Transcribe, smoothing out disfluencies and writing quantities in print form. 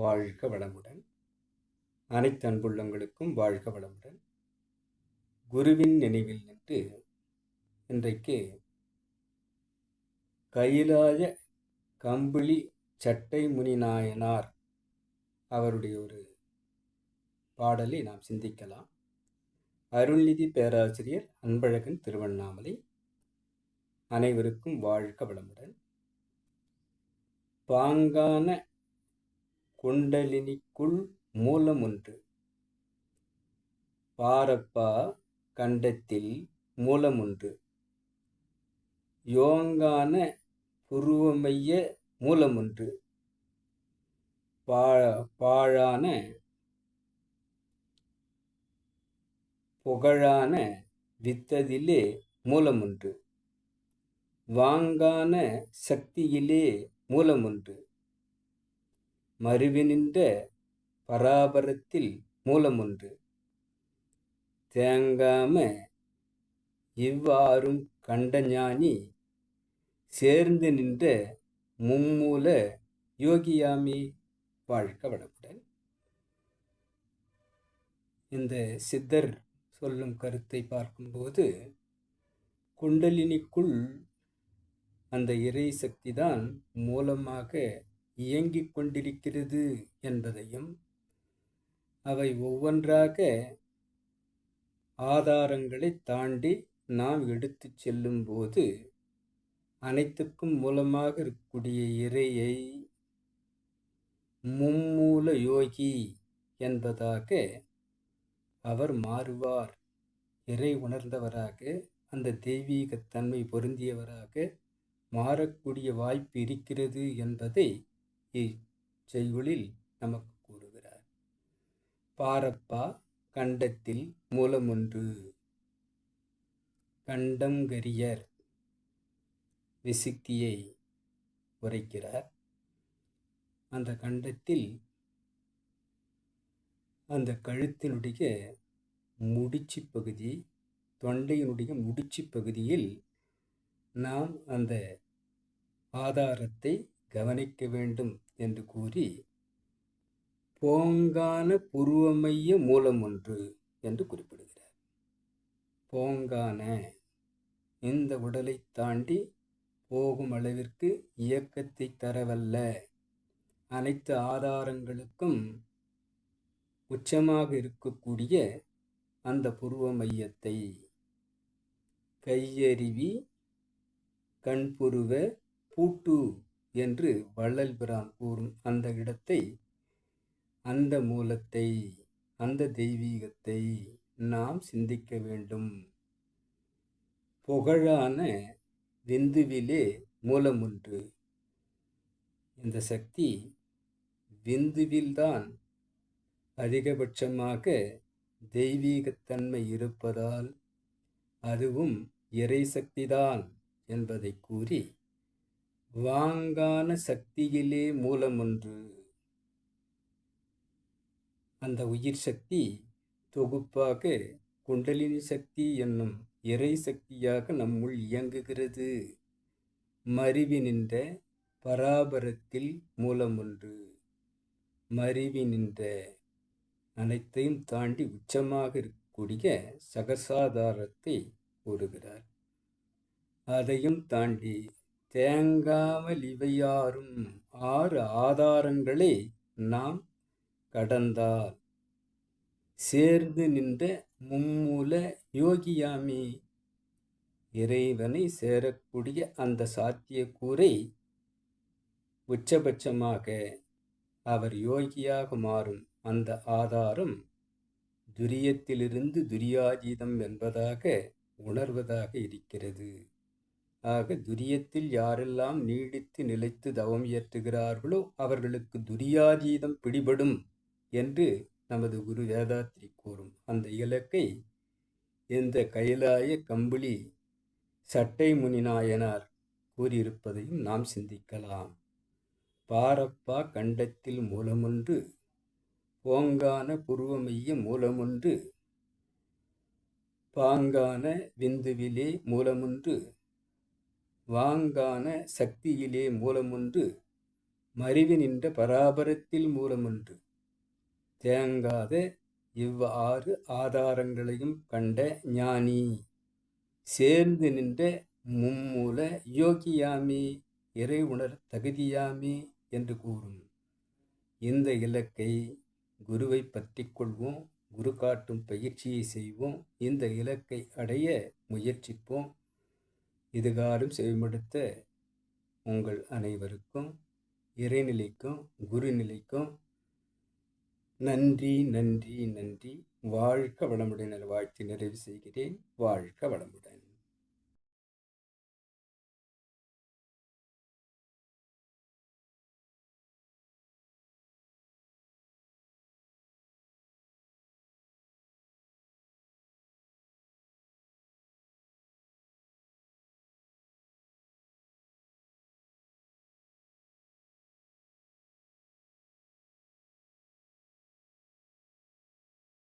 வாழ்க வளமுடன். அனைத்து அன்புள்ளங்களுக்கும் வாழ்க வளமுடன். குருவின் நினைவில் நின்று இன்றைக்கு கைலாய கம்பளி சட்டை முனிநாயனார் அவருடைய ஒரு பாடலை நாம் சிந்திக்கலாம். அருள்நிதி பேராசிரியர் அன்பழகன், திருவண்ணாமலை. அனைவருக்கும் வாழ்க வளமுடன். பாங்கான குண்டலினிக்குள் மூலம் ஒன்று, பாரப்பா கண்டத்தில் மூலம் ஒன்று, யோங்கான புருவமைய மூலம் ஒன்று, பாழான புகழான வித்ததிலே மூலம் ஒன்று, வாங்கான சக்தியிலே மூலம் ஒன்று, மருவினின்ற பராபரத்தில் மூலம் ஒன்று, தேங்காம இவ்வாறும் கண்டஞானி சேர்ந்து நின்ற மும்மூல யோகியாமி. வாழ்க வளமுடன். இந்த சித்தர் சொல்லும் கருத்தை பார்க்கும்போது, குண்டலினிக்குள் அந்த இறை சக்தி தான் மூலமாக இயங்கிக் கொண்டிருக்கிறது என்பதையும், அவை ஒவ்வொன்றாக ஆதாரங்களை தாண்டி நாம் எடுத்து செல்லும் போது அனைத்துக்கும் மூலமாக இருக்கக்கூடிய இறையை மும்மூல யோகி என்பதாக அவர் மாறுவார். இறை உணர்ந்தவராக, அந்த தெய்வீகத்தன்மை பொருந்தியவராக மாறக்கூடிய வாய்ப்பு இருக்கிறது என்பதை இச்செய்யுளில் நமக்கு கூறுகிறார். பாரப்பா கண்டத்தில் மூலம் ஒன்று, கண்டங்கரியர் விசுக்தியை உரைக்கிறார். அந்த கண்டத்தில் அந்த கழுத்தினுடைய முடிச்சு பகுதி, தொண்டையினுடைய முடிச்சு பகுதியில் நாம் அந்த ஆதாரத்தை கவனிக்க வேண்டும் என்று கூறி, போங்கான புருவமைய மூலம் ஒன்று என்று குறிப்பிடுகிறார். போங்கான, இந்த உடலை தாண்டி போகும் அளவிற்கு இயக்கத்தை தரவல்ல, அனைத்து ஆதாரங்களுக்கும் உச்சமாக இருக்கக்கூடிய அந்த புருவ மையத்தை, கையறிவி கண்புருவ பூட்டு என்று வள்ளல் பிரான் கூறும் அந்த இடத்தை, அந்த மூலத்தை, அந்த தெய்வீகத்தை நாம் சிந்திக்க வேண்டும். புகழான விந்துவிலே மூலம் ஒன்று. இந்த சக்தி விந்துவில்தான் அதிகபட்சமாக தெய்வீகத்தன்மை இருப்பதால் அதுவும் இறை சக்திதான் என்பதை கூறி, வாங்கான சக்தியிலே மூலம் ஒன்று. அந்த உயிர் சக்தி தொகுப்பாக குண்டலினி சக்தி என்னும் இறை சக்தியாக நம்முள் இயங்குகிறது. மருவி நின்ற பராபரத்தில் மூலம் ஒன்று. மருவி நின்ற, அனைத்தையும் தாண்டி உச்சமாக இருக்கக்கூடிய சகசாதாரத்தை கூறுகிறார். அதையும் தாண்டி தேங்காமல் இவையாரும் 6 ஆதாரங்களை நாம் கடந்தால் சேர்ந்து நின்ற மும்மூல யோகியாமி, இறைவனை சேரக்கூடிய அந்த சாத்தியக்கூறை உச்சபட்சமாக அவர் யோகியாக மாறும் அந்த ஆதாரம் துரியத்திலிருந்து துரியாதீதம் என்பதாக உணர்வதாக இருக்கிறது. ஆக துரியத்தில் யாரெல்லாம் நீடித்து நிலைத்து தவம் இயற்றுகிறார்களோ அவர்களுக்கு துரியாதீதம் பிடிபடும் என்று நமது குரு வேதாத்ரி கூறும் அந்த இலக்கை இந்த கைலாய கம்பளி சட்டை முனிநாயனார் கூறியிருப்பதையும் நாம் சிந்திக்கலாம். பாரப்பா கண்டத்தில் மூலமொன்று, போங்கான புருவமைய மூலமொன்று, பாங்கான விந்துவிலே மூலமொன்று, வாங்கான சக்தியிலே மூலமொன்று, மறிவு நின்ற பராபரத்தில் மூலமொன்று தேங்காத இவ்வாறு ஆதாரங்களையும் கண்ட ஞானி சேர்ந்து நின்ற மும்மூல யோகியாமே, இறை உணர் தகுதியாமே என்று கூறும். இந்த இலக்கை குருவை பற்றி கொள்வோம், குரு காட்டும் பயிற்சியை செய்வோம், இந்த இலக்கை அடைய முயற்சிப்போம். இதுகாரும் செவிமடுத்த உங்கள் அனைவருக்கும், இறைநிலைக்கும் குருநிலைக்கும் நன்றி நன்றி நன்றி. வாழ்க வளமுடன் வாழ்த்தி நிறைவு செய்கிறேன். வாழ்க வளமுடன்.